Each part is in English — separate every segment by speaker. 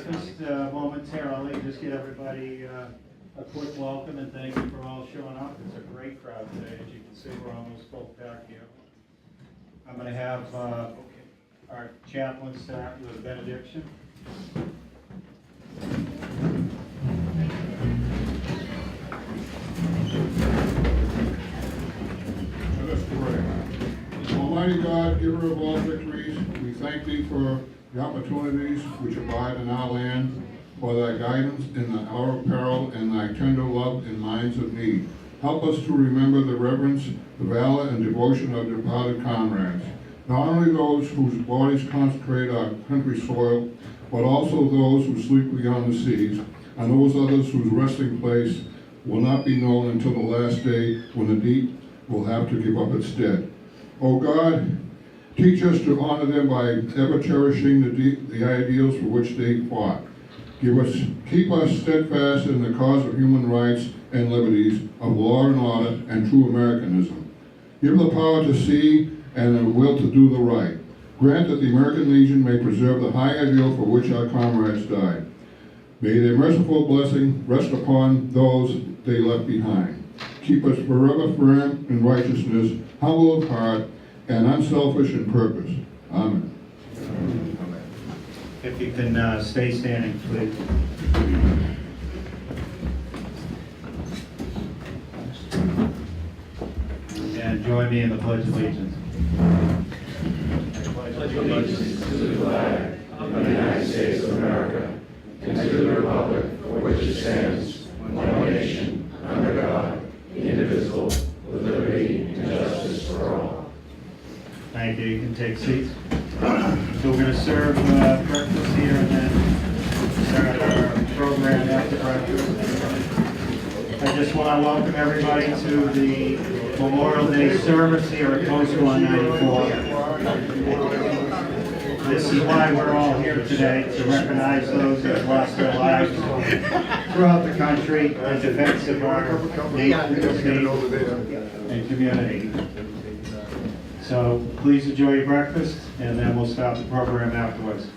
Speaker 1: breakfast momentarily. Just get everybody a quick welcome and thank you for all showing up. It's a great crowd today. As you can see, we're almost full pack here. I'm going to have our chaplain start with a benediction.
Speaker 2: Let us pray. Almighty God, giver of all victories, we thank thee for the opportunities which abide in our land, for thy guidance in the hour of peril, and thy tender love in minds of need. Help us to remember the reverence, the valor, and devotion of departed comrades, not only those whose bodies consecrate our country's soil, but also those who sleep beyond the seas, and those others whose resting place will not be known until the last day, when the deep will have to give up its dead. O God, teach us to honor them by ever cherishing the ideals for which they fought. Keep us steadfast in the cause of human rights and liberties, of law and order, and true Americanism. Give the power to see and the will to do the right. Grant that the American Legion may preserve the high ideal for which our comrades died. May their merciful blessing rest upon those they left behind. Keep us forever firm in righteousness, humble of heart, and unselfish in purpose. Amen.
Speaker 1: If you can stay standing, please. And join me in the Pledge of Allegiance.
Speaker 3: I pledge allegiance to the flag of the United States of America and to the republic for which it stands, one nation, under God, indivisible, with liberty and justice for all.
Speaker 1: Thank you. You can take seats. So we're going to serve breakfast here and then start our program after breakfast. I just want to welcome everybody to the Memorial Day service here at Post 194. This is why we're all here today, to recognize those that have lost their lives throughout the country in defense of our nation, state, and community. So please enjoy your breakfast, and then we'll start the program afterwards.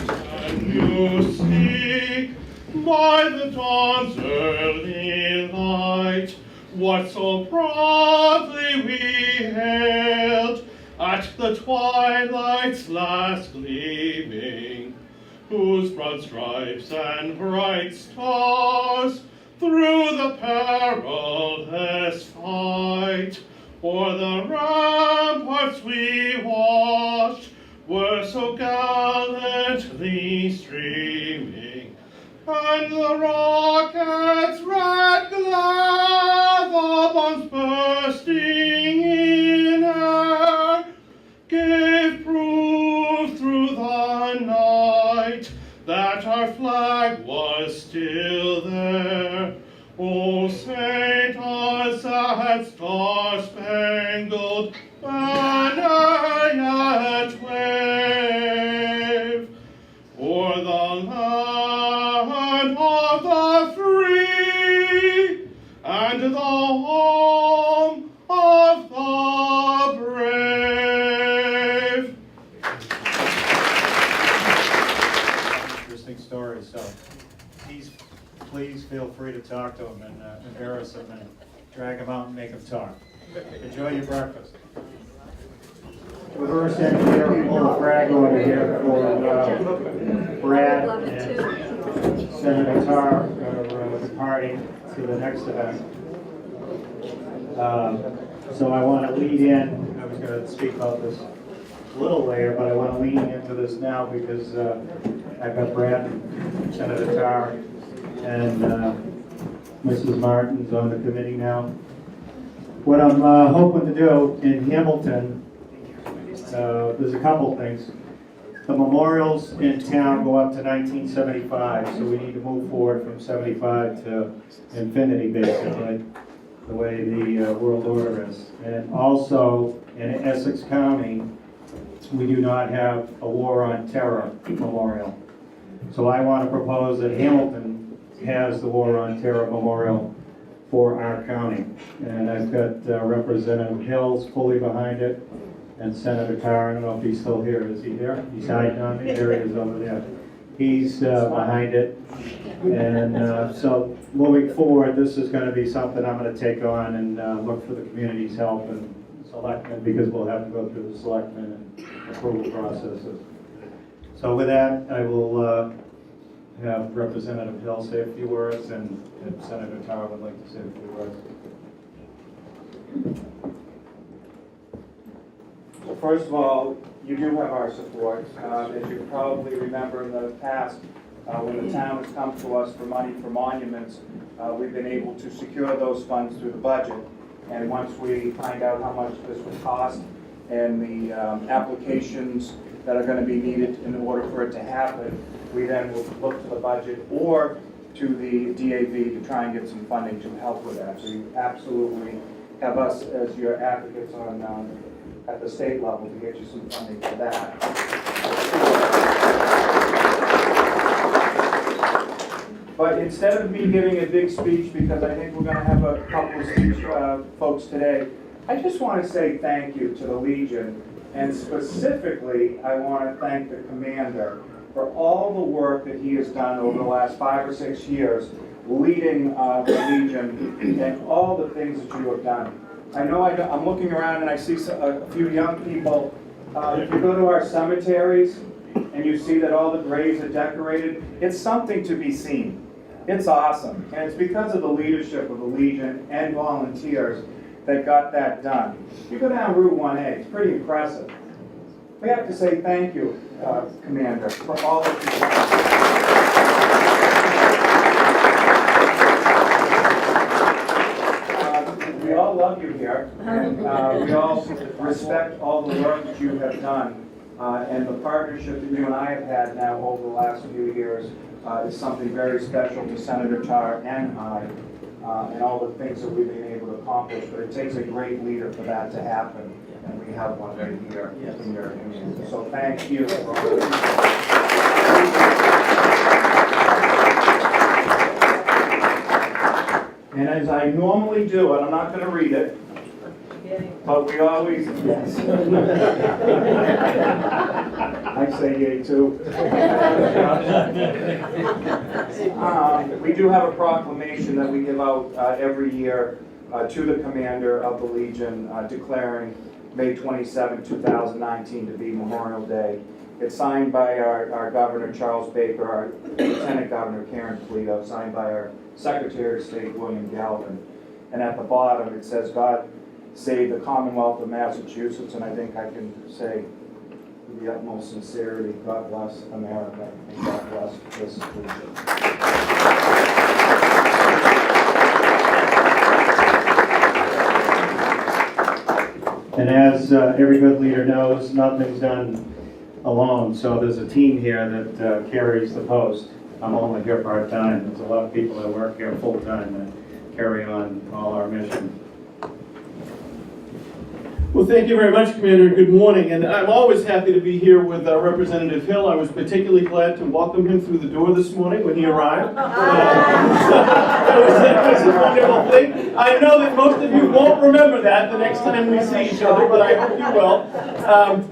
Speaker 4: And you see by the dawn's early light what so proudly we hailed at the twilight's last gleaming, whose broad stripes and bright stars through the perilous fight o'er the ramparts we watched were so gallantly streaming, and the rocket's red glare, the bombs bursting in air, gave proof through the night that our flag was still there. O Saint, us that star-spangled banner yet wave, o'er the land of the free and the home of the brave.
Speaker 1: Interesting story. So please feel free to talk to them and embarrass them and drag them out and make them talk. Enjoy your breakfast. Reverse engineer, pull the flag order here for Brad and Senator Tarr are departing to the next event. So I want to lead in. I was going to speak about this a little later, but I want to lean into this now because I've got Brad and Senator Tarr and Mrs. Martin's on the committee now. What I'm hoping to do in Hamilton, there's a couple things. The memorials in town go up to 1975, so we need to move forward from 75 to infinity, basically, the way the world order is. And also, in Essex County, we do not have a War on Terror memorial. So I want to propose that Hamilton has the War on Terror memorial for our county. And I've got Representative Hills fully behind it, And Senator Carr, I don't know if he's still here. Is he here? He's hiding on me. There he is over there. He's behind it. And so moving forward, this is going to be something I'm going to take on and look for the community's help and selectmen, because we'll have to go through the selectmen and approval processes. So with that, I will have Representative Hill say a few words, and if Senator Carr would like to say a few words.
Speaker 5: Well, first of all, you do have our support. As you probably remember in the past, when the town has come to us for money for monuments, we've been able to secure those funds through the budget. And once we find out how much this would cost and the applications that are going to be needed in order for it to happen, we then will look to the budget or to the DAV to try and get some funding to help with that. So you absolutely have us as your advocates on at the state level to get you some funding for that. But instead of me giving a big speech, because I think we're going to have a couple of speech folks today, I just want to say thank you to the Legion, and specifically I want to thank the commander for all the work that he has done over the last 5 or 6 years leading the Legion and all the things that you have done. I know I'm looking around and I see a few young people. If you go to our cemeteries and you see that all the graves are decorated, it's something to be seen. It's awesome. And it's because of the leadership of the Legion and volunteers that got that done. You go down Route 1A, it's pretty impressive. We have to say thank you, Commander, for all that you've done. We all love you here, and we all respect all the work that you have done, and the partnership that you and I have had now over the last few years is something very special to Senator Tarr and I, and all the things that we've been able to accomplish. But it takes a great leader for that to happen, and we have one right here in your community. So thank you for all of you. And as I normally do, and I'm not going to read it, but we always, yes. I say yay too. We do have a proclamation that we give out every year to the commander of the Legion declaring May 27, 2019 to be Memorial Day. It's signed by our Governor Charles Baker, our Lieutenant Governor Karen Polito, signed by our Secretary of State William Galvin. And at the bottom it says, "God save the Commonwealth of Massachusetts," and I think I can say with the utmost sincerity, God bless America and God bless this Legion.
Speaker 1: And as every good leader knows, nothing's done alone. So there's a team here that carries the post. I'm only here part-time. There's a lot of people that work here full-time that carry on all our mission.
Speaker 4: Well, thank you very much, Commander. Good morning. And I'm always happy to be here with Representative Hill. I was particularly glad to welcome him through the door this morning when he arrived. That was a wonderful thing. I know that most of you won't remember that the next time we see each other, but I hope you will.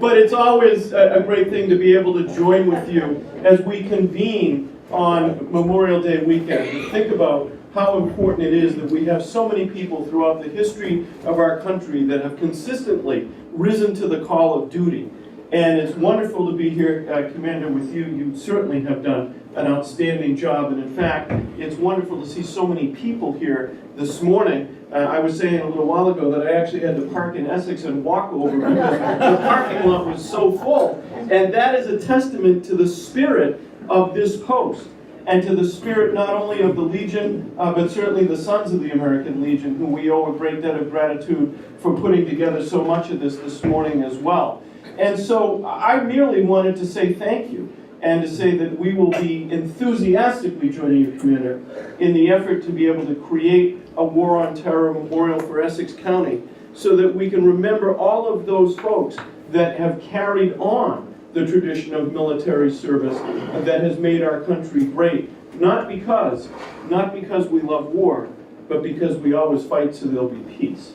Speaker 4: But it's always a great thing to be able to join with you as we convene on Memorial Day weekend and think about how important it is that we have so many people throughout the history of our country that have consistently risen to the call of duty. And it's wonderful to be here, Commander, with you. You certainly have done an outstanding job. And in fact, it's wonderful to see so many people here this morning. I was saying a little while ago that I actually had to park in Essex and walk over because the parking lot was so full. And that is a testament to the spirit of this post, and to the spirit not only of the Legion, but certainly the Sons of the American Legion, who we owe a great debt of gratitude for putting together so much of this morning as well. And so I merely wanted to say thank you, and to say that we will be enthusiastically joining you, Commander, in the effort to be able to create a War on Terror memorial for Essex County, so that we can remember all of those folks that have carried on the tradition of military service that has made our country great, not because we love war, but because we always fight so there'll be peace.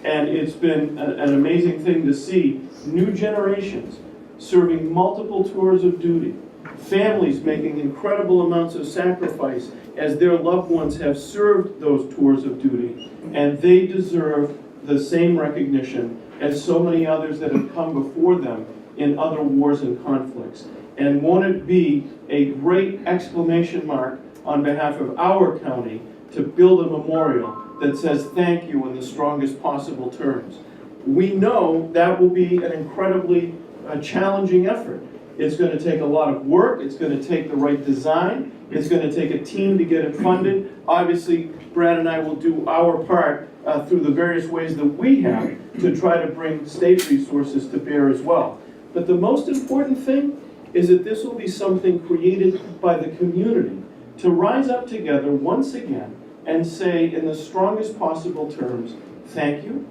Speaker 4: And it's been an amazing thing to see new generations serving multiple tours of duty, families making incredible amounts of sacrifice as their loved ones have served those tours of duty, and they deserve the same recognition as so many others that have come before them in other wars and conflicts. And won't it be a great exclamation mark on behalf of our county to build a memorial that says thank you in the strongest possible terms. We know that will be an incredibly challenging effort. It's going to take a lot of work, it's going to take the right design, it's going to take a team to get it funded. Obviously, Brad and I will do our part through the various ways that we have to try to bring state resources to bear as well. But the most important thing is that this will be something created by the community to rise up together once again and say in the strongest possible terms, thank you,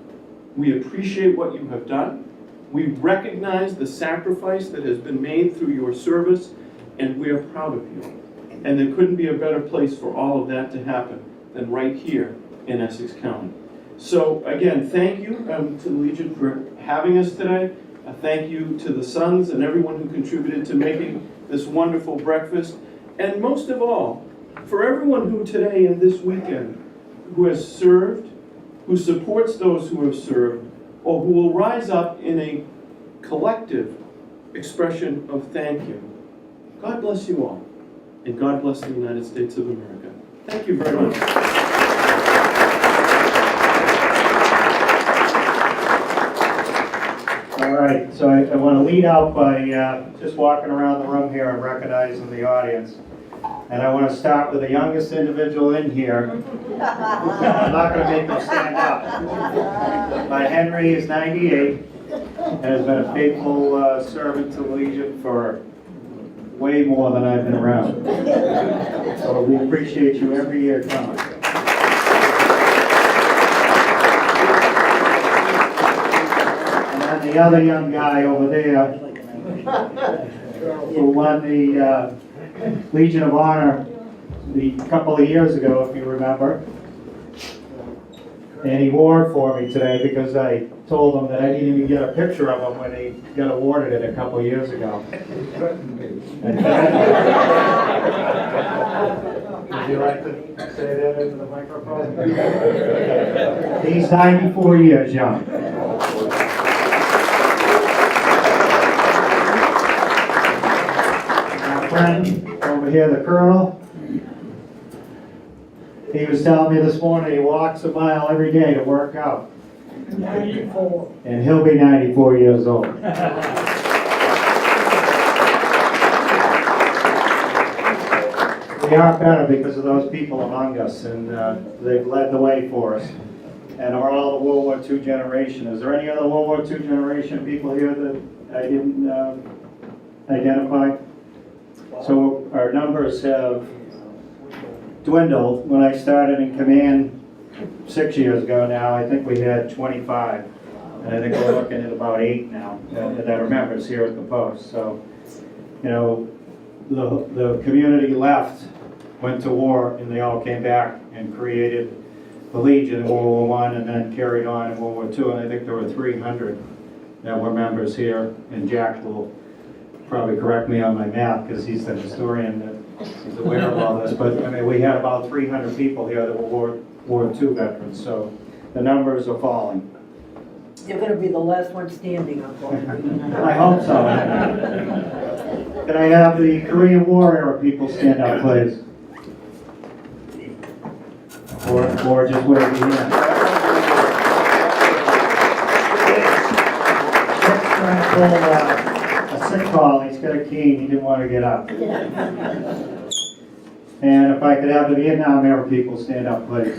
Speaker 4: we appreciate what you have done, we recognize the sacrifice that has been made through your service, and we are proud of you. And there couldn't be a better place for all of that to happen than right here in Essex County. So again, thank you to the Legion for having us today. Thank you to the Sons and everyone who contributed to making this wonderful breakfast. And most of all, for everyone who today and this weekend who has served, who supports those who have served, or who will rise up in a collective expression of thank you. God bless you all, and God bless the United States of America. Thank you very much.
Speaker 1: All right, so I want to lead out by just walking around the room here and recognizing the audience. And I want to start with the youngest individual in here. I'm not going to make them stand up. But Henry is 98 and has been a faithful servant to the Legion for way more than I've been around. So we appreciate you every year coming. And then the other young guy over there who won the Legion of Honor a couple of years ago, if you remember. And he wore it for me today because I told him that I didn't even get a picture of him when he got awarded it a couple of years ago. Would you like to say that into the microphone? He's 94 years young. My friend over here, the Colonel, he was telling me this morning he walks a mile every day to work out. 94. And he'll be 94 years old. We are better because of those people among us, and they've led the way for us. And are all the World War II generation. Is there any other World War II generation people here that I didn't identify? So our numbers have dwindled. When I started in command 6 years ago now, I think we had 25. And I think we're looking at about 8 now that are members here at the post. So, you know, the community left, went to war, and they all came back and created the Legion in World War I and then carried on in World War II. And I think there were 300 that were members here. And Jack will probably correct me on my math because he's the historian that is aware of all this. But I mean, we had about 300 people here that were World War II veterans. So the numbers are falling.
Speaker 6: You're going to be the last one standing, unfortunately.
Speaker 1: I hope so. Can I have the Korean Warrior people stand up, please? Or just wave your hand. Rick's trying to pull a sick call. He's got a cane. He didn't want to get up. And if I could have the Vietnam era people stand up, please.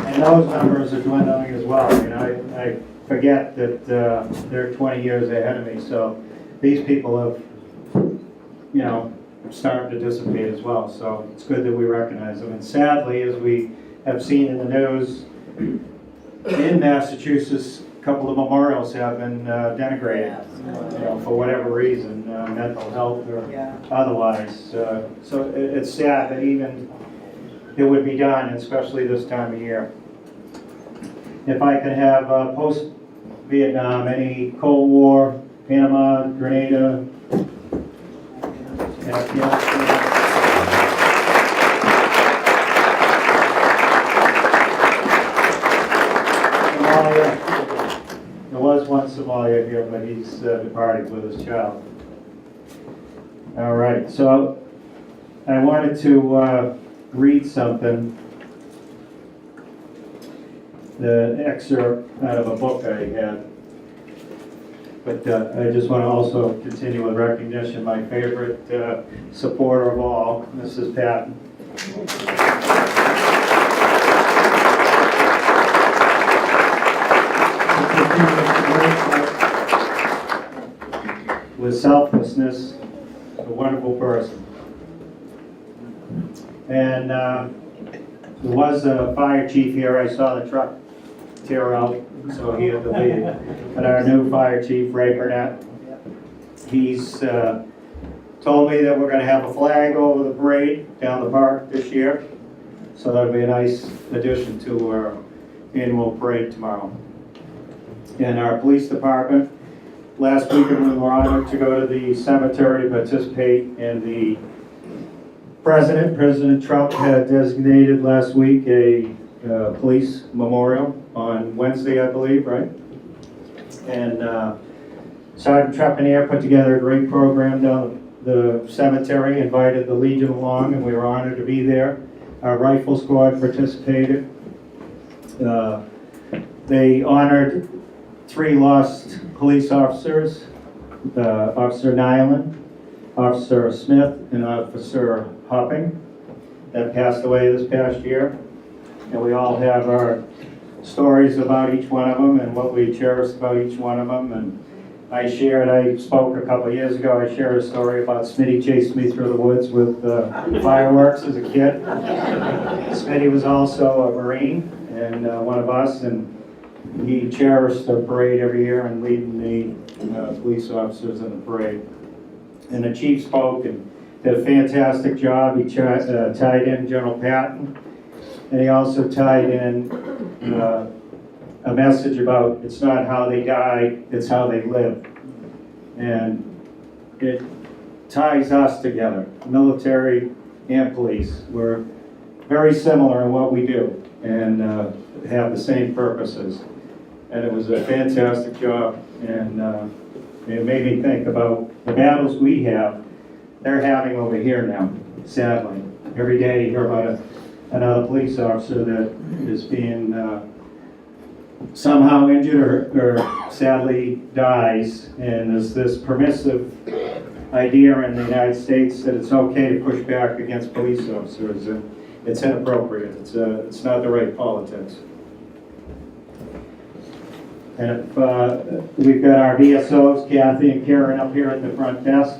Speaker 1: And those numbers are dwindling as well. I mean, I forget that they're 20 years ahead of me. So these people have, you know, started to dissipate as well. So it's good that we recognize them. And sadly, as we have seen in the news, in Massachusetts couple of memorials have been denigrated, for whatever reason, mental health or otherwise. So it's sad that even it would be done, especially this time of year. If I could have post-Vietnam, any Cold War, Panama, Grenada, Afghanistan. Somalia. There was one Somalia here, but he's departed with his child. All right, so I wanted to read something, the excerpt out of a book I had. But I just want to also continue with recognition, my favorite supporter of all, Mrs. Patton. With selflessness, a wonderful person. And there was a fire chief here. I saw the truck tear out, so he had to leave. And our new fire chief, Ray Burnett, he's told me that we're going to have a flag over the parade down the park this year. So that'll be a nice addition to our annual parade tomorrow. In our police department, last weekend we were honored to go to the cemetery to participate in the President Trump had designated last week a police memorial on Wednesday, I believe, right? And Sergeant Trepanier put together a great program down the cemetery, invited the Legion along, and we were honored to be there. Our rifle squad participated. They honored 3 lost police officers, Officer Nyland, Officer Smith, and Officer Hopping, that passed away this past year. And we all have our stories about each one of them and what we cherished about each one of them. And I spoke a couple of years ago, I shared a story about Smitty chasing me through the woods with fireworks as a kid. Smitty was also a Marine and one of us, and he cherished the parade every year and leading the police officers in the parade. And the chief spoke and did a fantastic job. He tied in General Patton, and he also tied in a message about it's not how they die, it's how they live. And it ties us together, military and police. We're very similar in what we do and have the same purposes. And it was a fantastic job, and it made me think about the battles we have, they're having over here now, sadly. Every day you hear about another police officer that is being somehow injured or sadly dies, and there's this permissive idea in the United States that it's okay to push back against police officers, and it's inappropriate. It's not the right politics. And if we've got our VSOs, Kathy and Karen, up here at the front desk.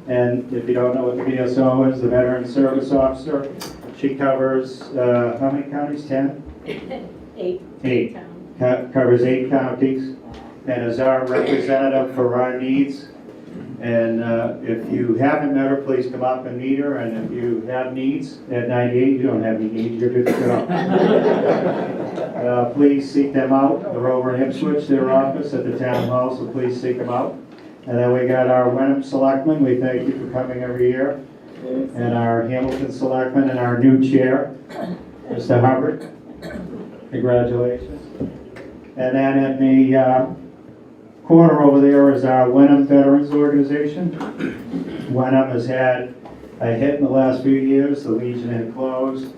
Speaker 1: And if you don't know what the VSO is, the Veteran Service Officer, she covers how many counties? 10? 8. Covers 8 counties, and is our representative for our needs. And if you haven't met her, please come up and meet her. And if you have needs at 98, you don't have any needs, you're good to go. Please seek them out. They're over in Ipswich, their office at the town hall, so please seek them out. And then we got our Wenham Selectmen. We thank you for coming every year. And our Hamilton Selectmen and our new chair, Mr. Hubbard. Congratulations. And then in the corner over there is our Wenham Veterans Organization. Wenham has had a hit in the last few years. The Legion had closed.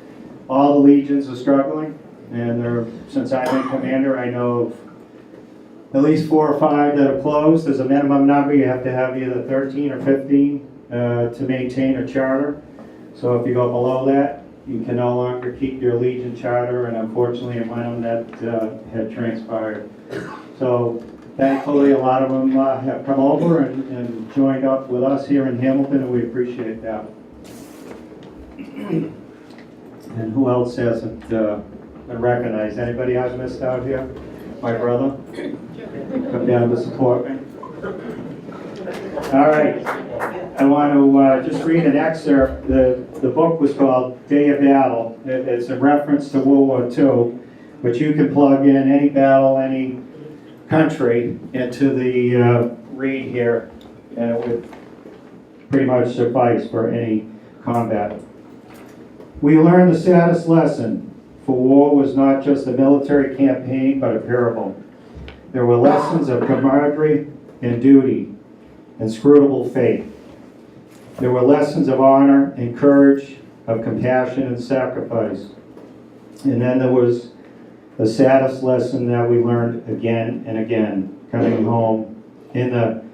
Speaker 1: All the Legions are struggling, and since I've been commander, I know of at least 4 or 5 that have closed. There's a minimum number. You have to have either 13 or 15 to maintain a charter. So if you go below that, you can no longer keep your Legion charter, and unfortunately in Wenham that had transpired. So thankfully a lot of them have come over and joined up with us here in Hamilton, and we appreciate that. And who else hasn't been recognized? Anybody I've missed out here? my brother, come down to support me. All right, I want to just read an excerpt. The book was called Day of Battle. It's a reference to World War II, but you can plug in any battle, any country into the read here, and it would pretty much suffice for any combat. We learned the saddest lesson, for war was not just a military campaign, but a parable. There were lessons of camaraderie and duty, inscrutable faith. There were lessons of honor and courage, of compassion and sacrifice. And then there was the saddest lesson that we learned again and again, coming home in the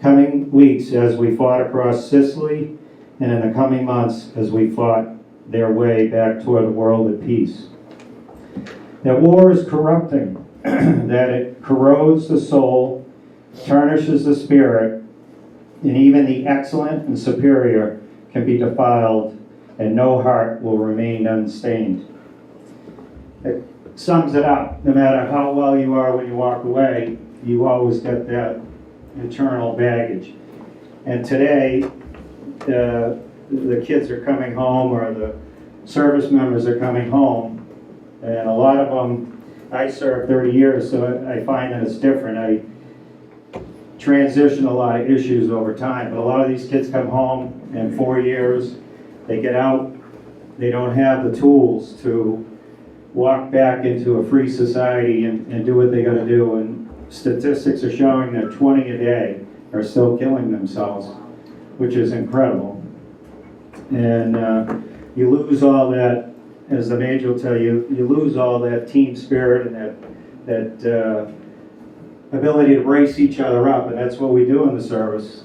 Speaker 1: coming weeks as we fought across Sicily, and in the coming months as we fought their way back toward a world at peace. That war is corrupting, that it corrodes the soul, tarnishes the spirit, and even the excellent and superior can be defiled, and no heart will remain unstained. It sums it up. No matter how well you are when you walk away, you always get that internal baggage. And today, the kids are coming home, or the service members are coming home, and a lot of them, I served 30 years, so I find that it's different. I transition a lot of issues over time, but a lot of these kids come home in 4 years, they get out, they don't have the tools to walk back into a free society and do what they gotta do, and statistics are showing that 20 a day are still killing themselves, which is incredible. And you lose all that, as the major will tell you, you lose all that team spirit and that ability to brace each other up, and that's what we do in the service.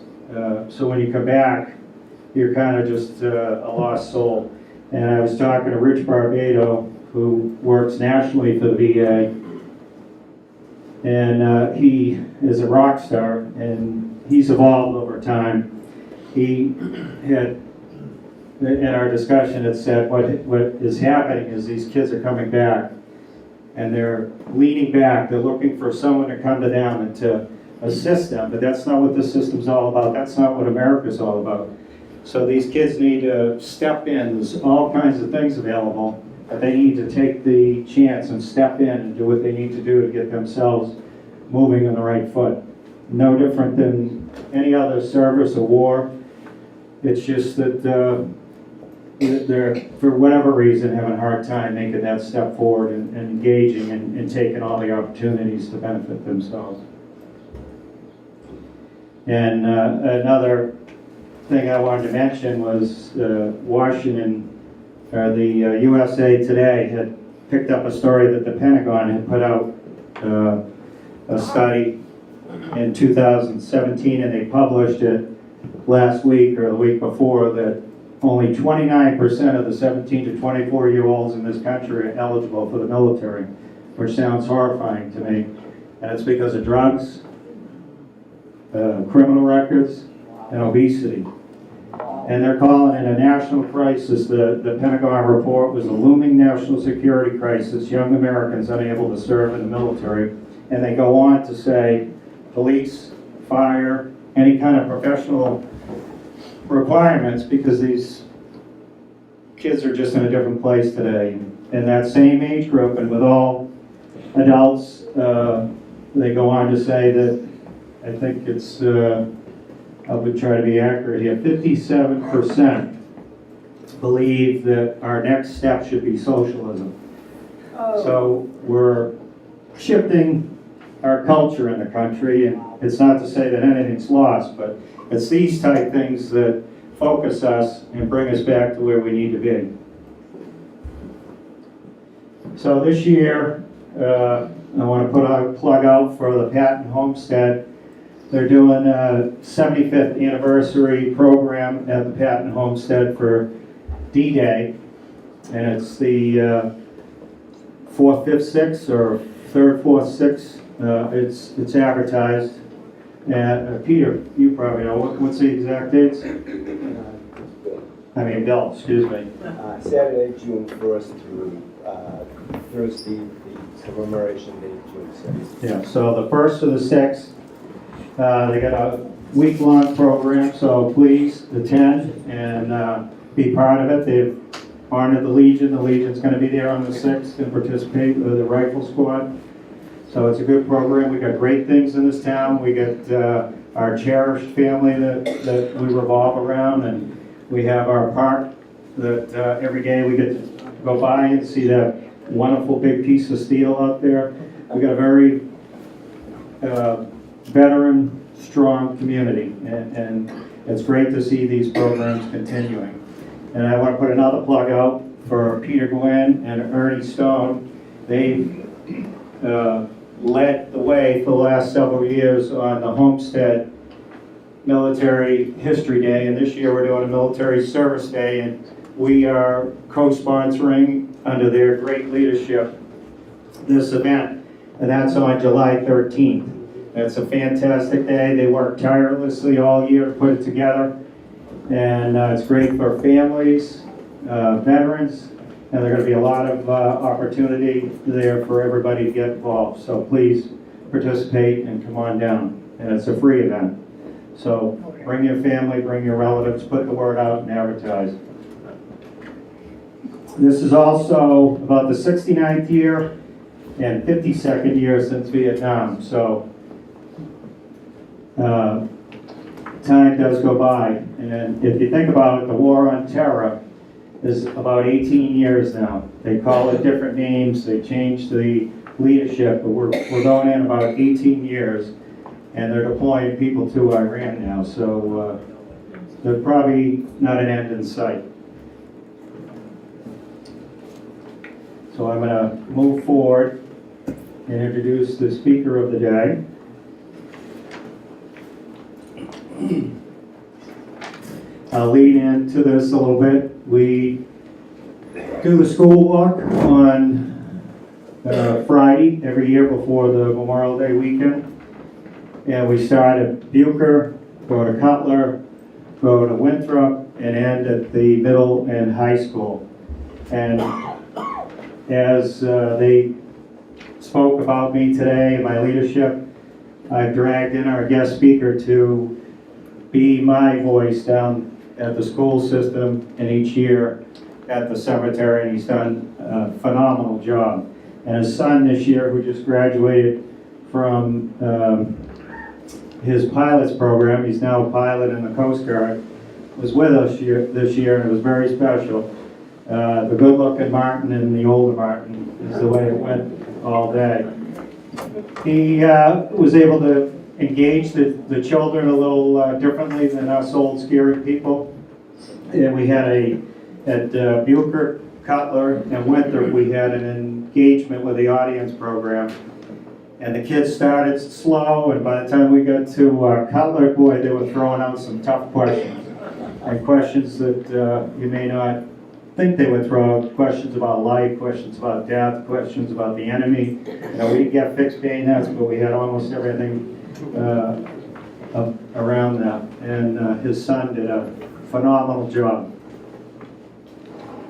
Speaker 1: So when you come back, you're kind of just a lost soul. And I was talking to Rich Barbado, who works nationally for the VA, and he is a rock star, and he's evolved over time. He had, in our discussion, it said what is happening is these kids are coming back, and they're leaning back, they're looking for someone to come to them and to assist them, but that's not what this system's all about. That's not what America's all about. So these kids need to step in. There's all kinds of things available, but they need to take the chance and step in and do what they need to do to get themselves moving on the right foot. No different than any other service or war. It's just that they're, for whatever reason, having a hard time making that step forward and engaging and taking all the opportunities to benefit themselves. And another thing I wanted to mention was Washington, or the USA Today had picked up a story that the Pentagon had put out, a study in 2017, and they published it last week or the week before, that only 29% of the 17 to 24-year-olds in this country are eligible for the military, which sounds horrifying to me. And it's because of drugs, criminal records, and obesity. And they're calling it a national crisis. The Pentagon report was a looming national security crisis, young Americans unable to serve in the military. And they go on to say police, fire, any kind of professional requirements, because these kids are just in a different place today. In that same age group, and with all adults, they go on to say that, I think it's, I would try to be accurate here, 57% believe that our next step should be socialism.
Speaker 6: Oh.
Speaker 1: So we're shifting our culture in the country, and it's not to say that anything's lost, but it's these type things that focus us and bring us back to where we need to be. So this year, I want to put a plug out for the Patton Homestead. They're doing a 75th anniversary program at the Patton Homestead for D-Day, and it's the 4th, 5th, 6th, or 3rd, 4th, 6th. It's advertised. And Peter, you probably know, what's the exact dates? I mean, Bill, excuse me.
Speaker 7: Saturday, June 1st through Thursday, the Commemoration Day, June 6th.
Speaker 1: Yeah, so the 1st to the 6th, they got a week-long program, so please attend and be part of it. They've honored the Legion. The Legion's going to be there on the 6th and participate with the rifle squad. So it's a good program. We got great things in this town. We got our cherished family that we revolve around, and we have our park that every day we get to go by and see that wonderful big piece of steel out there. We got a very veteran, strong community, and it's great to see these programs continuing. And I want to put another plug out for Peter Glenn and Ernie Stone. They've led the way for the last several years on the Homestead Military History Day, and this year we're doing a Military Service Day, and we are co-sponsoring under their great leadership this event, and that's on July 13th. It's a fantastic day. They work tirelessly all year to put it together, and it's great for families, veterans, and there's going to be a lot of opportunity there for everybody to get involved. So please participate and come on down, and it's a free event. So bring your family, bring your relatives, put the word out and advertise. This is also about the 69th year and 52nd year since Vietnam. So time does go by. And if you think about it, the war on terror is about 18 years now. They call it different names, they changed the leadership, but we're going in about 18 years, and they're deploying people to Iran now. So there's probably not an end in sight. So I'm going to move forward and introduce the speaker of the day. I'll lead into this a little bit. We do the school walk on Friday every year before the Memorial Day weekend. And we start at Bucher, go to Cutler, go to Winthrop, and end at the middle and high school. And as they spoke about me today and my leadership, I've dragged in our guest speaker to be my voice down at the school system and each year at the cemetery, and he's done a phenomenal job. And his son this year, who just graduated from his pilot's program, he's now a pilot in the Coast Guard, was with us this year, and it was very special. The good-looking Martin and the older Martin is the way it went all day. He was able to engage the children a little differently than us old scary people. And we had at Bucher, Cutler, and Winthrop, we had an engagement with the audience program. And the kids started slow, and by the time we got to Cutler, boy, they were throwing out some tough questions. And questions that you may not think they would throw out, questions about life, questions about death, questions about the enemy. You know, we didn't get fixed bayonets, but we had almost everything around that. And his son did a phenomenal job.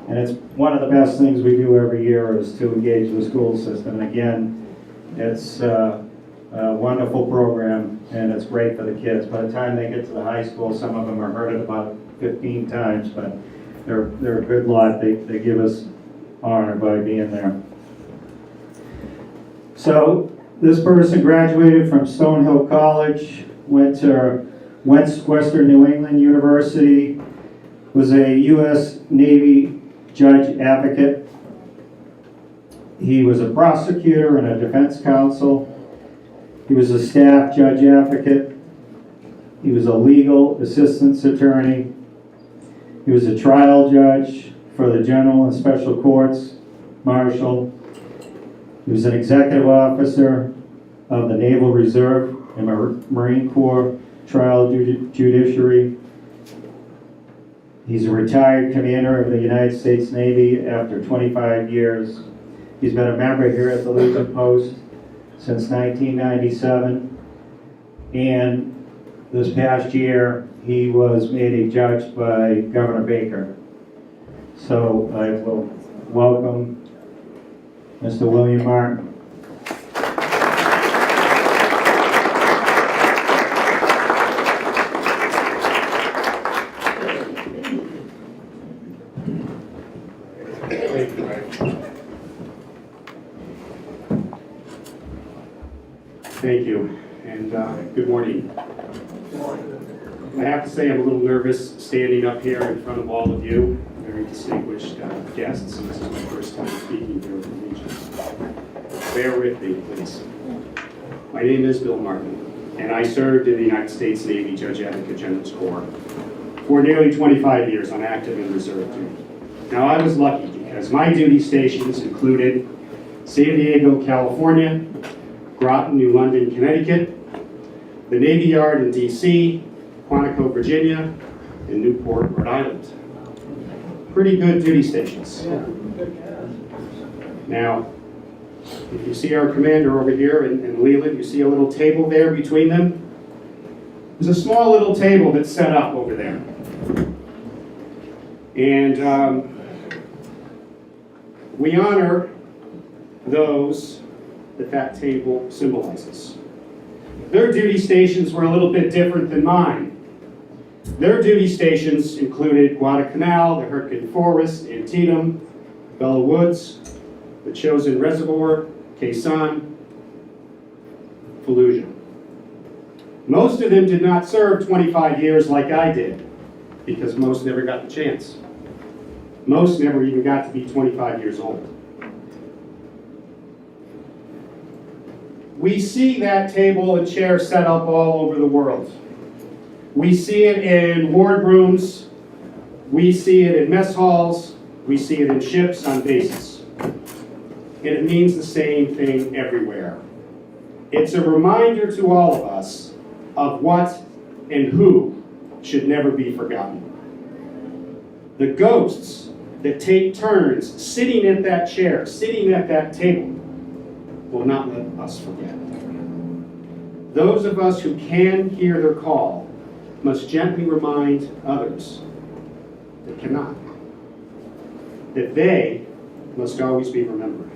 Speaker 1: And it's one of the best things we do every year is to engage the school system. And again, it's a wonderful program, and it's great for the kids. By the time they get to the high school, some of them are heard it about 15 times, but they're a good lot. They give us honor by being there. So this person graduated from Stonehill College, went to Western New England University, was a U.S. Navy judge advocate. He was a prosecutor and a defense counsel. He was a staff judge advocate. He was a legal assistance attorney. He was a trial judge for the general and special courts, marshal. He was an executive officer of the Naval Reserve and Marine Corps Trial Judiciary. He's a retired commander of the United States Navy after 25 years. He's been a member here at the Legion Post since 1997. And this past year, he was made a judge by Governor Baker. So I will welcome Mr. William Martin.
Speaker 8: Thank you, and good morning. I have to say I'm a little nervous standing up here in front of all of you, very distinguished guests, and this is my first time speaking here at the Legion. Bear with me, please. My name is Bill Martin, and I served in the United States Navy Judge Advocate General's Corps for nearly 25 years on active and reserve duty. Now, I was lucky because my duty stations included San Diego, California, Groton, New London, Connecticut, the Navy Yard in D.C., Quantico, Virginia, and Newport, Rhode Island. Pretty good duty stations. Now, if you see our commander over here in Leland, you see a little table there between them. There's a small little table that's set up over there. And we honor those that table symbolizes. Their duty stations were a little bit different than mine. Their duty stations included Guadalcanal, the Hurtgen Forest, Antietam, Belleau Woods, the Chosin Reservoir, Quezon, Fallujah. Most of them did not serve 25 years like I did, because most never got the chance. Most never even got to be 25 years old. We see that table and chair set up all over the world. We see it in wardrooms, we see it in mess halls, we see it in ships on bases. And it means the same thing everywhere. It's a reminder to all of us of what and who should never be forgotten. The ghosts that take turns sitting at that chair, sitting at that table, will not let us forget. Those of us who can hear their call must gently remind others that cannot, that they must always be remembered.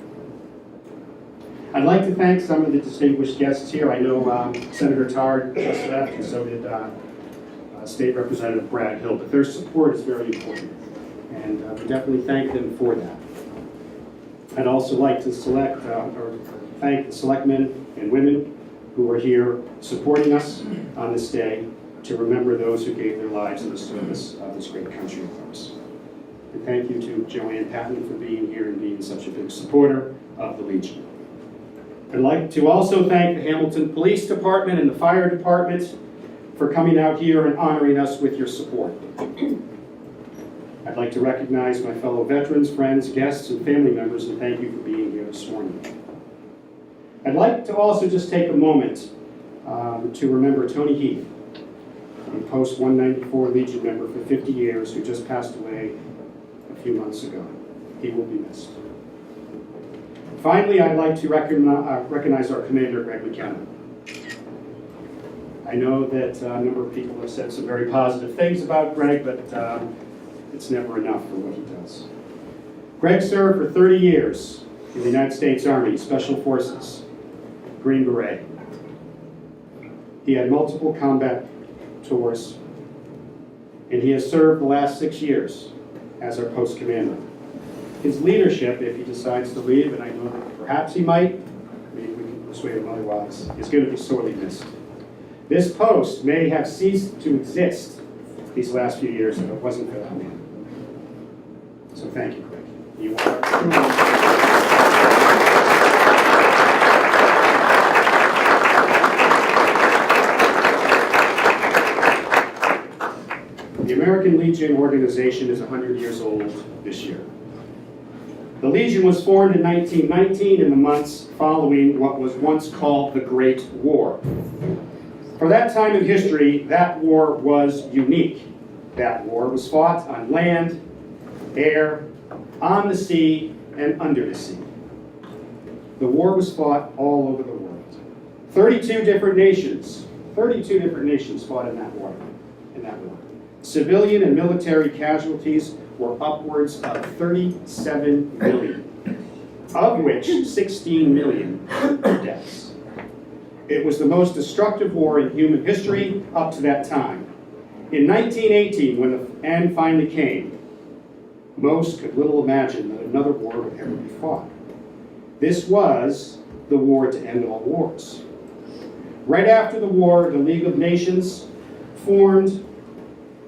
Speaker 8: I'd like to thank some of the distinguished guests here. I know Senator Tard just left, and so did State Representative Brad Hill, but their support is very important, and we definitely thank them for that. I'd also like to thank the selectmen and women who are here supporting us on this day to remember those who gave their lives in the service of this great country of ours. And thank you to Joanne Patton for being here and being such a big supporter of the Legion. I'd like to also thank the Hamilton Police Department and the Fire Department for coming out here and honoring us with your support. I'd like to recognize my fellow veterans, friends, guests, and family members, and thank you for being here this morning. I'd like to also just take a moment to remember Tony Heath, a post-194 Legion member for 50 years who just passed away a few months ago. He will be missed. Finally, I'd like to recognize our commander, Greg McKenna. I know that a number of people have said some very positive things about Greg, but it's never enough for what he does. Greg served for 30 years in the United States Army, Special Forces, Green Beret. He had multiple combat tours, and he has served the last 6 years as our post commander. His leadership, if he decides to leave, and I know that perhaps he might, maybe we can persuade him otherwise, is going to be sorely missed. This post may have ceased to exist these last few years if it wasn't for that man. So thank you, Greg. You are The American Legion organization is 100 years old this year. The Legion was formed in 1919 in the months following what was once called the Great War. For that time in history, that war was unique. That war was fought on land, air, on the sea, and under the sea. The war was fought all over the world. 32 different nations fought in that war. Civilian and military casualties were upwards of 37 million, of which 16 million were deaths. It was the most destructive war in human history up to that time. In 1918, when the end finally came, most could little imagine that another war would ever be fought. This was the war to end all wars. Right after the war, the League of Nations formed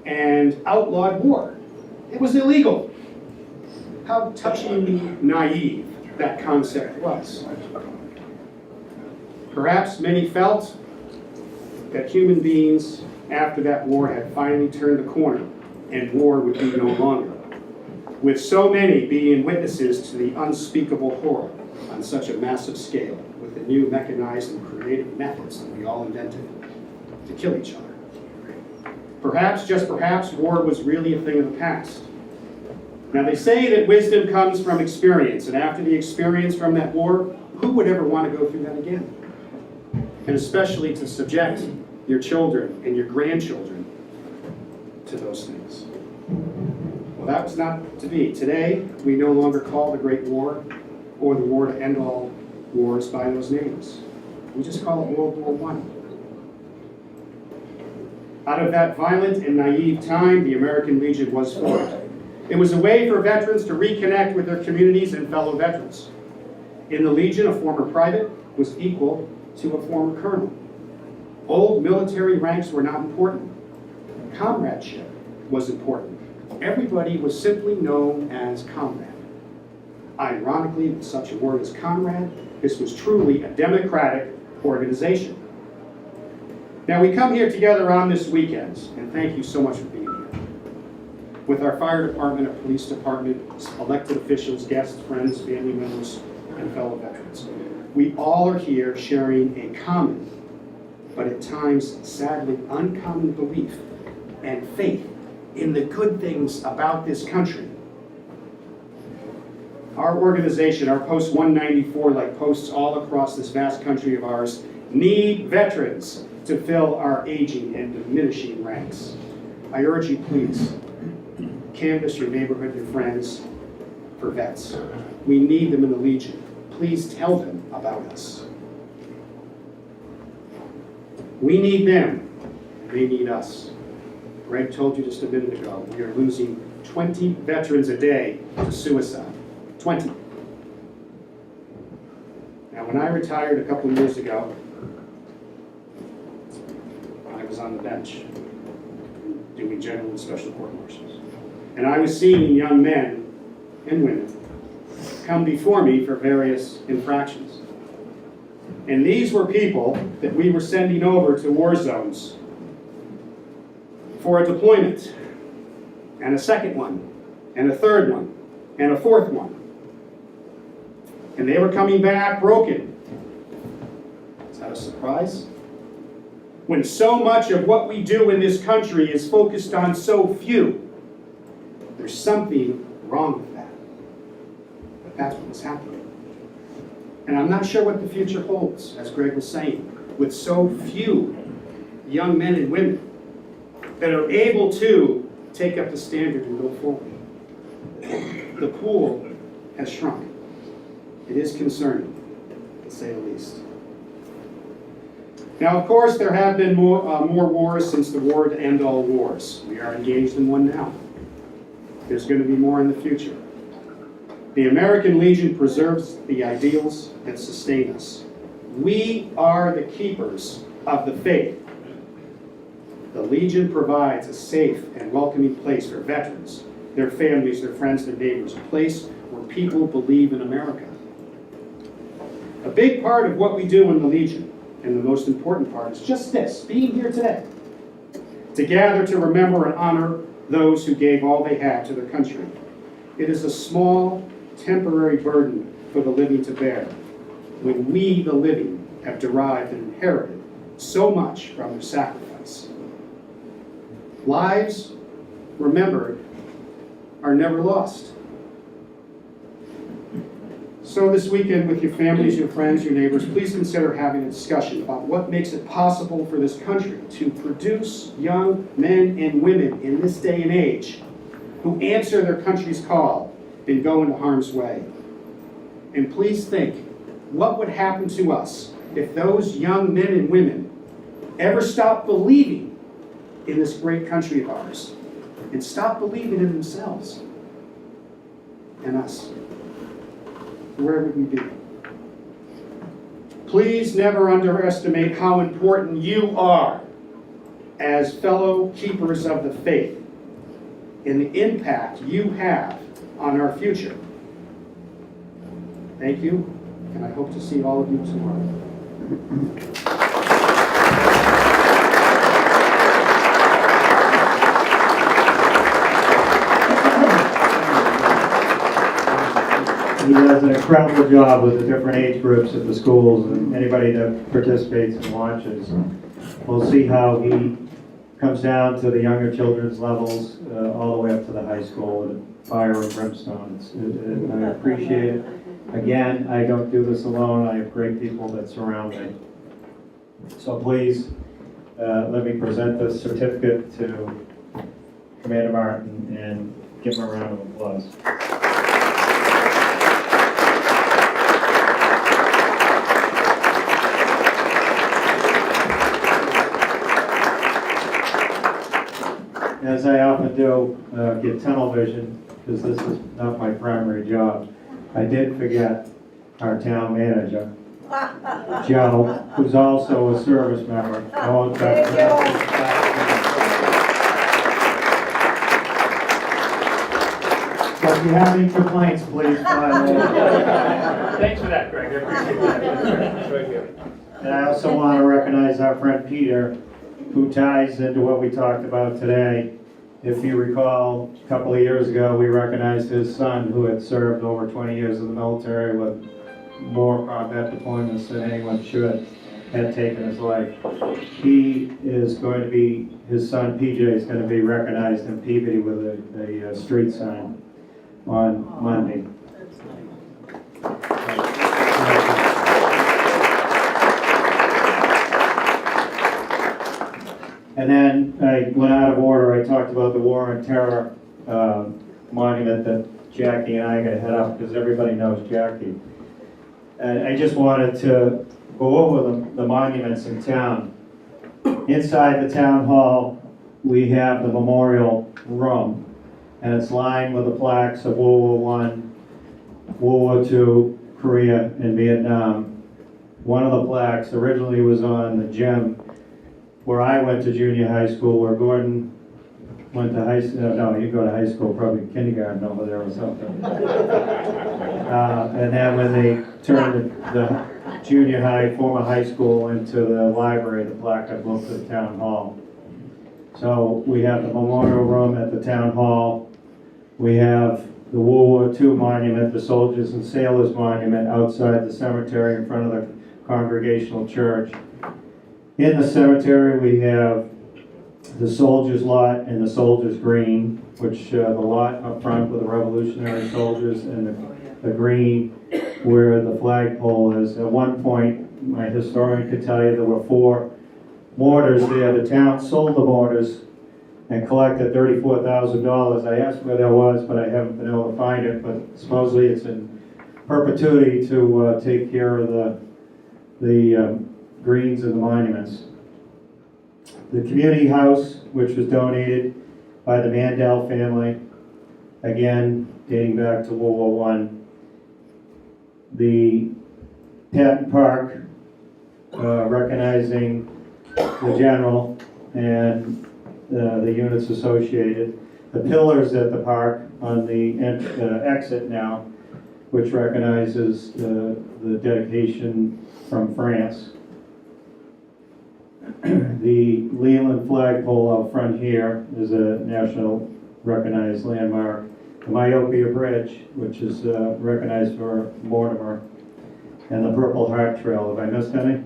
Speaker 8: and outlawed war. It was illegal. How touchingly naive that concept was. Perhaps many felt that human beings after that war had finally turned the corner and war would be no longer, with so many being witnesses to the unspeakable horror on such a massive scale with the new mechanized and creative methods that we all invented to kill each other. Perhaps, just perhaps, war was really a thing of the past. Now they say that wisdom comes from experience, and after the experience from that war, who would ever want to go through that again? And especially to subject your children and your grandchildren to those things. Well, that was not to be. Today, we no longer call the Great War or the war to end all wars by those names. We just call it World War I. Out of that violent and naive time, the American Legion was formed. It was a way for veterans to reconnect with their communities and fellow veterans. In the Legion, a former private was equal to a former colonel. Old military ranks were not important. Comradeship was important. Everybody was simply known as comrade. Ironically, with such a word as comrade, this was truly a democratic organization. Now we come here together on this weekend, and thank you so much for being here. With our fire department, our police department, elected officials, guests, friends, family members, and fellow veterans. We all are here sharing a common, but at times sadly uncommon belief and faith in the good things about this country. Our organization, our Post 194, like posts all across this vast country of ours, need veterans to fill our aging and diminishing ranks. I urge you, please, canvass your neighborhood, your friends, for vets. We need them in the Legion. Please tell them about us. We need them, and they need us. Greg told you just a minute ago, we are losing 20 veterans a day to suicide. 20. Now, when I retired a couple of years ago, I was on the bench doing general and special court martials. And I was seeing young men and women come before me for various infractions. And these were people that we were sending over to war zones for a deployment, and a second one, and a third one, and a fourth one. And they were coming back broken. Is that a surprise? When so much of what we do in this country is focused on so few, there's something wrong with that. But that's what was happening. And I'm not sure what the future holds, as Greg was saying, with so few young men and women that are able to take up the standard and go forward. The pool has shrunk. It is concerning, to say the least. Now, of course, there have been more wars since the war to end all wars. We are engaged in one now. There's going to be more in the future. The American Legion preserves the ideals that sustain us. We are the keepers of the faith. The Legion provides a safe and welcoming place for veterans, their families, their friends, their neighbors, a place where people believe in America. A big part of what we do in the Legion, and the most important part, is just this, being here today. To gather to remember and honor those who gave all they had to their country. It is a small, temporary burden for the living to bear, when we, the living, have derived and inherited so much from their sacrifice. Lives remembered are never lost. So this weekend, with your families, your friends, your neighbors, please consider having a discussion about what makes it possible for this country to produce young men and women in this day and age who answer their country's call and go into harm's way. And please think, what would happen to us if those young men and women ever stopped believing in this great country of ours and stopped believing in themselves and us? Where would we be? Please never underestimate how important you are as fellow keepers of the faith and the impact you have on our future. Thank you, and I hope to see all of you tomorrow.
Speaker 1: He does an incredible job with the different age groups at the schools, and anybody that participates and watches. We'll see how he comes down to the younger children's levels, all the way up to the high school, and fire and brimstone. I appreciate it. Again, I don't do this alone. I have great people that surround me. So please, let me present this certificate to Commander Martin and give him a round of applause. As I often do, get tunnel vision, because this is not my primary job. I did forget our town manager, Joe, who's also a service member. So if you have any complaints, please file.
Speaker 5: Thanks for that, Greg. I appreciate that. Right here.
Speaker 1: And I also want to recognize our friend Peter, who ties into what we talked about today. If you recall, a couple of years ago, we recognized his son, who had served over 20 years in the military with more combat deployments than anyone should, had taken his life. He is going to be, his son PJ is going to be recognized in Peabody with a street sign on Monday. And then I went out of order. I talked about the War on Terror monument that Jackie and I got to head up, because everybody knows Jackie. And I just wanted to go over the monuments in town. Inside the town hall, we have the memorial room, and it's lined with the plaques of World War I, World War II, Korea, and Vietnam. One of the plaques originally was on the gym where I went to junior high school, where Gordon went to high school. No, you go to high school, probably kindergarten over there or something. And then when they turned the junior high, former high school, into the library, the plaque got moved to the town hall. So we have the memorial room at the town hall. We have the World War II monument, the Soldiers and Sailors monument outside the cemetery in front of the Congregational Church. In the cemetery, we have the Soldiers Lot and the Soldiers Green, which the lot up front with the Revolutionary soldiers, and the green where the flagpole is. At one point, my historian could tell you there were 4 mortars there. The town sold the mortars and collected $34,000. I asked where that was, but I haven't been able to find it. But supposedly it's in perpetuity to take care of the greens and the monuments. The community house, which was donated by the Mandel family, again dating back to World War I. The Patton Park, recognizing the general and the units associated. The pillars at the park on the exit now, which recognizes the dedication from France. The Leland flagpole out front here is a national recognized landmark. The Myopia Bridge, which is recognized for Mortimer, and the Purple Heart Trail. Have I missed any?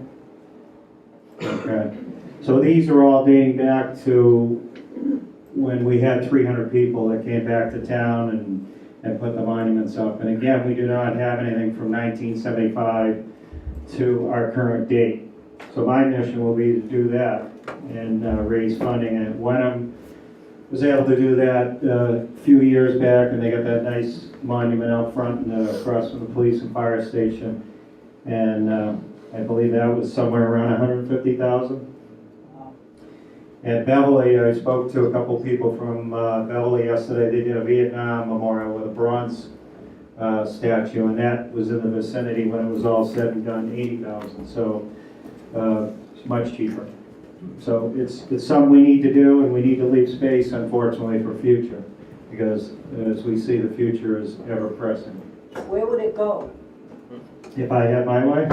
Speaker 1: Okay. So these are all dating back to when we had 300 people that came back to town and put the monuments up. And again, we do not have anything from 1975 to our current date. So my mission will be to do that and raise funding. And Wenham was able to do that a few years back, and they got that nice monument out front and across from the police and fire station. And I believe that was somewhere around 150,000. At Beverly, I spoke to a couple people from Beverly yesterday. They did a Vietnam memorial with a bronze statue, and that was in the vicinity, when it was all said and done, 80,000. So it's much cheaper. So it's something we need to do, and we need to leave space, unfortunately, for future, because as we see, the future is ever pressing.
Speaker 6: Where would it go?
Speaker 1: If I had my way,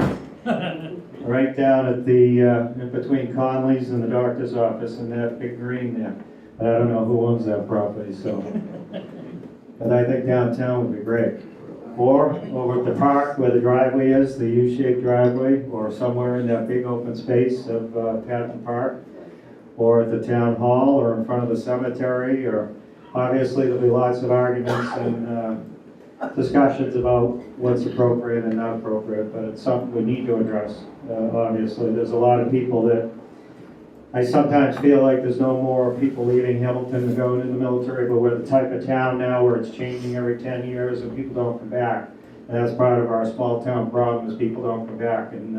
Speaker 1: right down at the, in between Conley's and the doctor's office, and that big green there. But I don't know who owns that property, so. But I think downtown would be great. Or over at the park where the driveway is, the U-shaped driveway, or somewhere in that big open space of Patton Park, or at the town hall, or in front of the cemetery, or obviously there'll be lots of arguments and discussions about what's appropriate and not appropriate, but it's something we need to address. Obviously, there's a lot of people that, I sometimes feel like there's no more people leaving Hamilton and going in the military, but we're the type of town now where it's changing every 10 years and people don't come back. And that's part of our small town problem, is people don't come back. And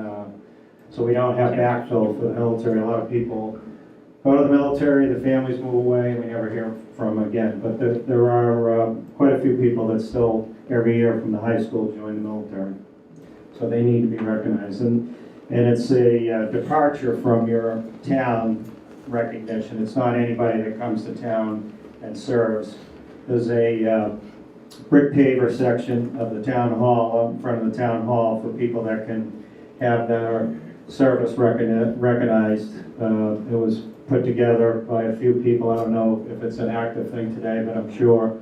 Speaker 1: so we don't have backfill for the military. A lot of people go to the military, the families move away, and we never hear from them again. But there are quite a few people that still, every year from the high school, join the military. So they need to be recognized. And it's a departure from your town recognition. It's not anybody that comes to town and serves. There's a brick paver section of the town hall, up in front of the town hall, for people that can have their service recognized. It was put together by a few people. I don't know if it's an active thing today, but I'm sure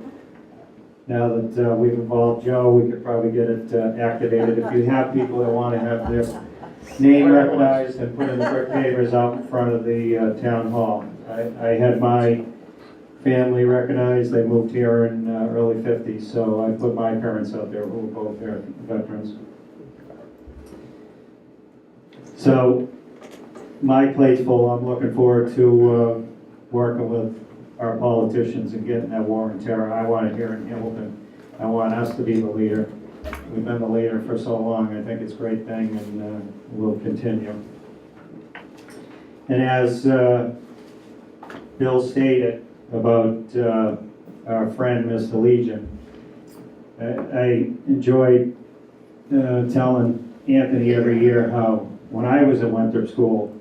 Speaker 1: now that we've involved Joe, we could probably get it activated. If you have people that want to have their name recognized and put in the brick pavers out in front of the town hall. I had my family recognized. They moved here in early 50s, so I put my parents out there, who were both veterans. So my plate's full. I'm looking forward to working with our politicians and getting that war on terror. I want it here in Hamilton. I want us to be the leader. We've been the leader for so long. I think it's a great thing, and we'll continue. And as Bill stated about our friend, Mr. Legion, I enjoyed telling Anthony every year how when I was at Winthrop School,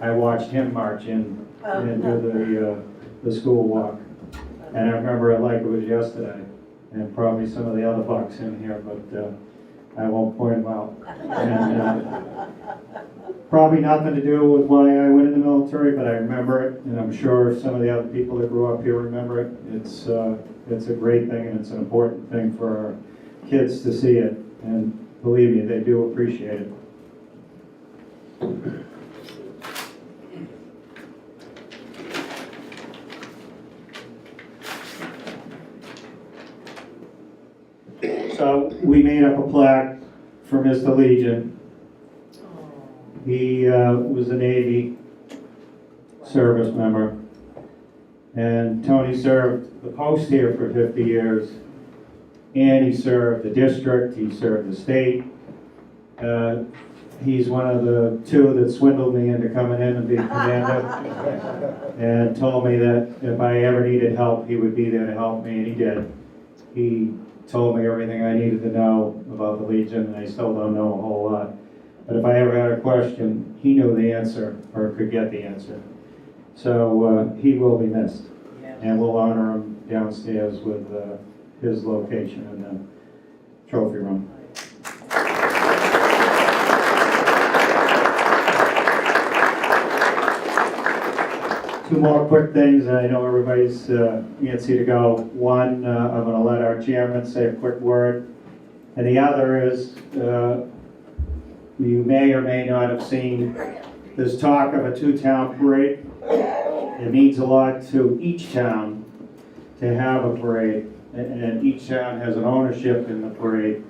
Speaker 1: I watched him march in and do the school walk. And I remember it like it was yesterday. And probably some of the other bucks in here, but I won't point them out. And probably nothing to do with why I went in the military, but I remember it, and I'm sure some of the other people that grew up here remember it. It's a great thing, and it's an important thing for our kids to see it, and believe me, they do appreciate it. So we made up a plaque for Mr. Legion. He was a Navy service member, and Tony served the post here for 50 years, and he served the district, he served the state. He's one of the two that swindled me into coming in and being commander, and told me that if I ever needed help, he would be there to help me, and he did. He told me everything I needed to know about the Legion, and I still don't know a whole lot. But if I ever had a question, he knew the answer, or could get the answer. So he will be missed, and we'll honor him downstairs with his location in the trophy room. Two more quick things, and I know everybody's antsy to go. One, I'm going to let our chairman say a quick word. And the other is, you may or may not have seen this talk of a two-town parade. It means a lot to each town to have a parade, and each town has an ownership in the parade.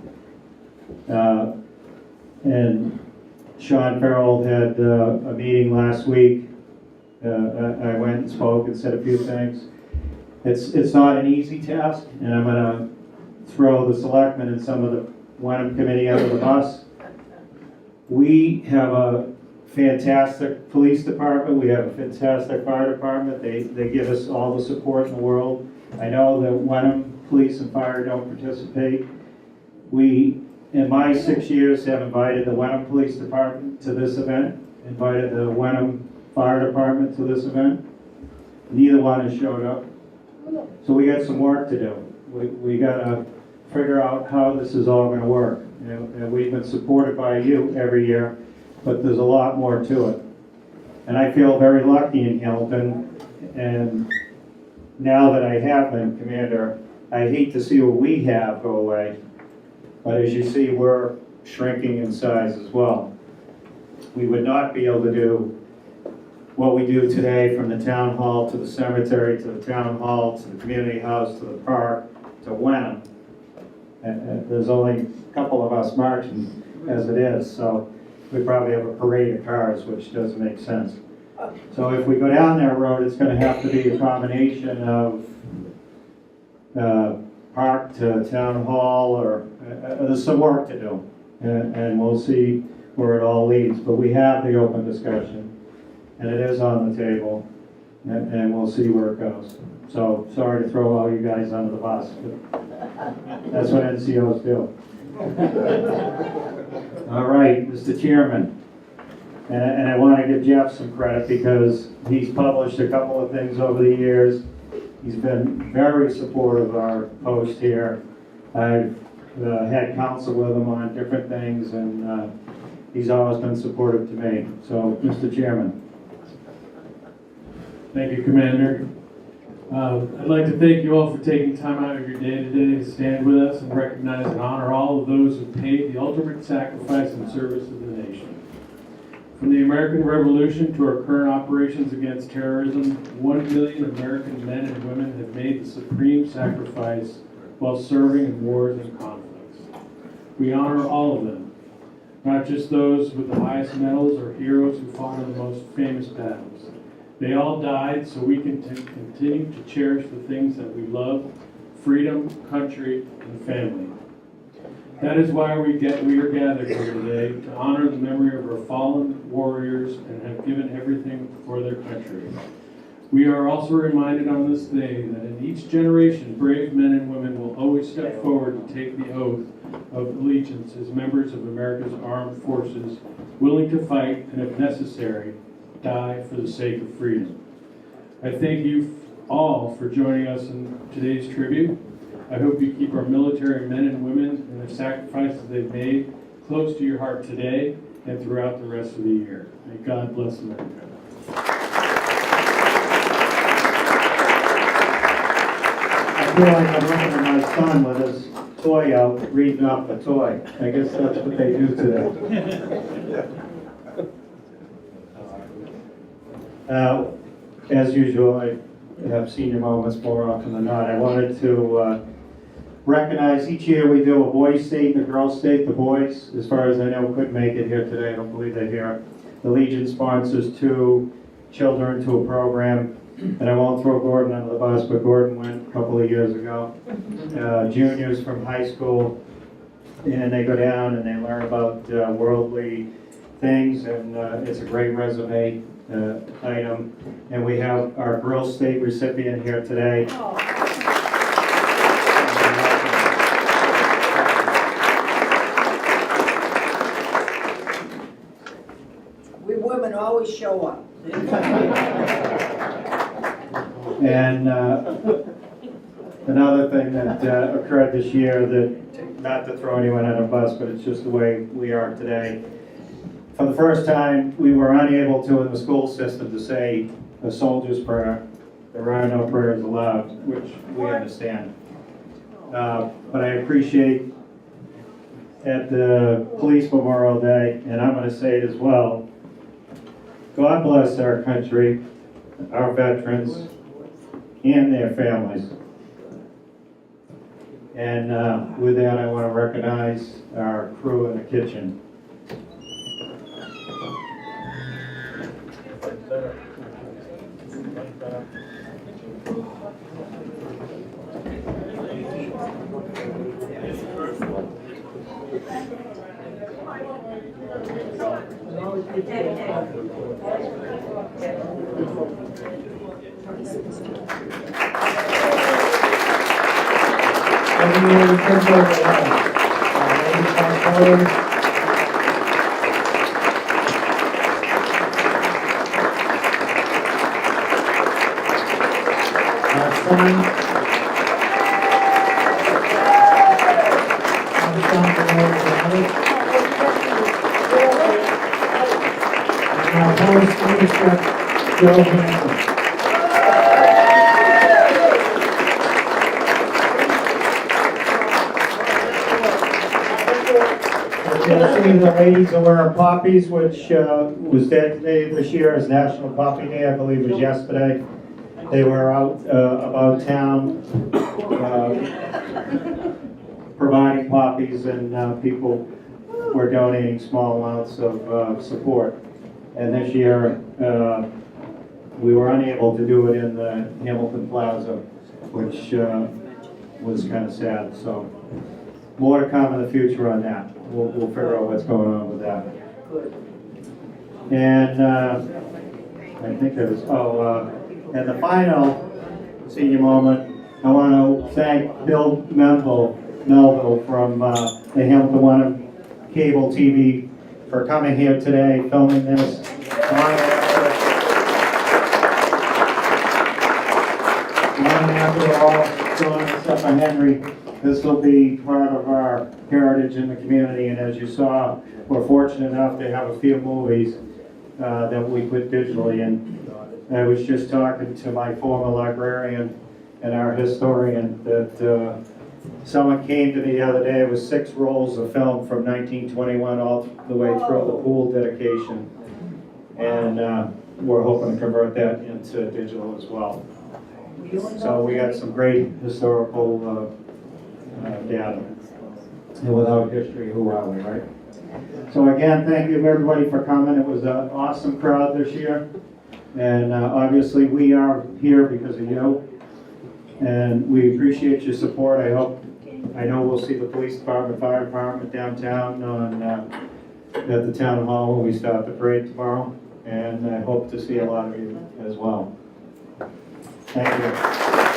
Speaker 1: And Sean Farrell had a meeting last week. I went and spoke and said a few things. It's not an easy task, and I'm going to throw the selectmen and some of the Wenham committee under the bus. We have a fantastic police department. We have a fantastic fire department. They give us all the support in the world. I know that Wenham police and fire don't participate We, in my 6 years, have invited the Wenham Police Department to this event, invited the Wenham Fire Department to this event. Neither one has showed up. So we got some work to do. We gotta figure out how this is all gonna work. And we've been supported by you every year, but there's a lot more to it. And I feel very lucky in Hamilton, and now that I have been commander, I hate to see what we have go away, but as you see, we're shrinking in size as well. We would not be able to do what we do today, from the town hall to the cemetery, to the town hall, to the community house, to the park, to Wenham. And there's only a couple of us marching as it is, so we probably have a parade of cars, which doesn't make sense. So if we go down that road, it's gonna have to be a combination of park to town hall, or there's some work to do. And we'll see where it all leads, but we have the open discussion, and it is on the table, and we'll see where it goes. So, sorry to throw all you guys under the bus, but that's what NCOs do. All right, Mr. Chairman, and I want to give Jeff some credit because he's published a couple of things over the years. He's been very supportive of our post here. I've had counsel with him on different things, and he's always been supportive to me. So, Mr. Chairman.
Speaker 9: Thank you, Commander. I'd like to thank you all for taking time out of your day today to stand with us and recognize and honor all of those who paid the ultimate sacrifice in service of the nation. From the American Revolution to our current operations against terrorism, 1 million American men and women have made the supreme sacrifice while serving in wars and conflicts. We honor all of them, not just those with the highest medals or heroes who fought in the most famous battles. They all died so we can continue to cherish the things that we love: freedom, country, and family. That is why we are gathered here today, to honor the memory of our fallen warriors and have given everything for their country. We are also reminded on this day that in each generation, brave men and women will always step forward to take the oath of allegiance as members of America's armed forces, willing to fight and, if necessary, die for the sake of freedom. I thank you all for joining us in today's tribute. I hope you keep our military men and women and the sacrifices they've made close to your heart today and throughout the rest of the year. May God bless America.
Speaker 1: I feel like I'm looking at my son with his toy out, reading off a toy. I guess that's what they do today. As usual, I have senior moments more often than not. I wanted to recognize, each year we do a boys' state and a girls' state. The boys, as far as I know, couldn't make it here today. I don't believe they're here. The Legion sponsors 2 children to a program, and I won't throw Gordon under the bus, but Gordon went a couple of years ago. Juniors from high school, and they go down and they learn about worldly things, and it's a great resume item. And we have our girls' state recipient here today.
Speaker 6: We women always show up.
Speaker 1: And another thing that occurred this year, that, not to throw anyone on a bus, but it's just the way we are today. For the first time, we were unable to, in the school system, to say a soldier's prayer. There are no prayers allowed, which we understand. But I appreciate at the Police Memorial Day, and I'm going to say it as well, God bless our country, our veterans, and their families. And with that, I want to recognize our crew in the kitchen.
Speaker 8: Opposed? Signed. Now, opposed, please accept Joe Hanson. Seeing the ladies are wearing poppies, which was designated this year as National Poppy Day, I believe it was yesterday. They were out about town providing poppies, and people were donating small amounts of support. And this year, we were unable to do it in the Hamilton Plaza, which was kind of sad. So more to come in the future on that. We'll figure out what's going on with that. And I think there was, and the final senior moment, I want to thank Bill Melville from the Hamilton One Cable TV for coming here today, filming this. Long after all, John and Stephen Henry, this will be part of our heritage in the community, and as you saw, we're fortunate enough to have a few movies that we put digitally in. I was just talking to my former librarian and our historian that someone came to me the other day with 6 rolls of film from 1921 all the way through the pool dedication, and we're hoping to convert that into digital as well. So we got some great historical data. And without history, who are we, right? So again, thank you everybody for coming. It was an awesome crowd this year. And obviously we are here because of you. And we appreciate your support. I know we'll see the police department, fire department downtown at the town hall when we start the parade tomorrow. And I hope to see a lot of you as well. Thank you.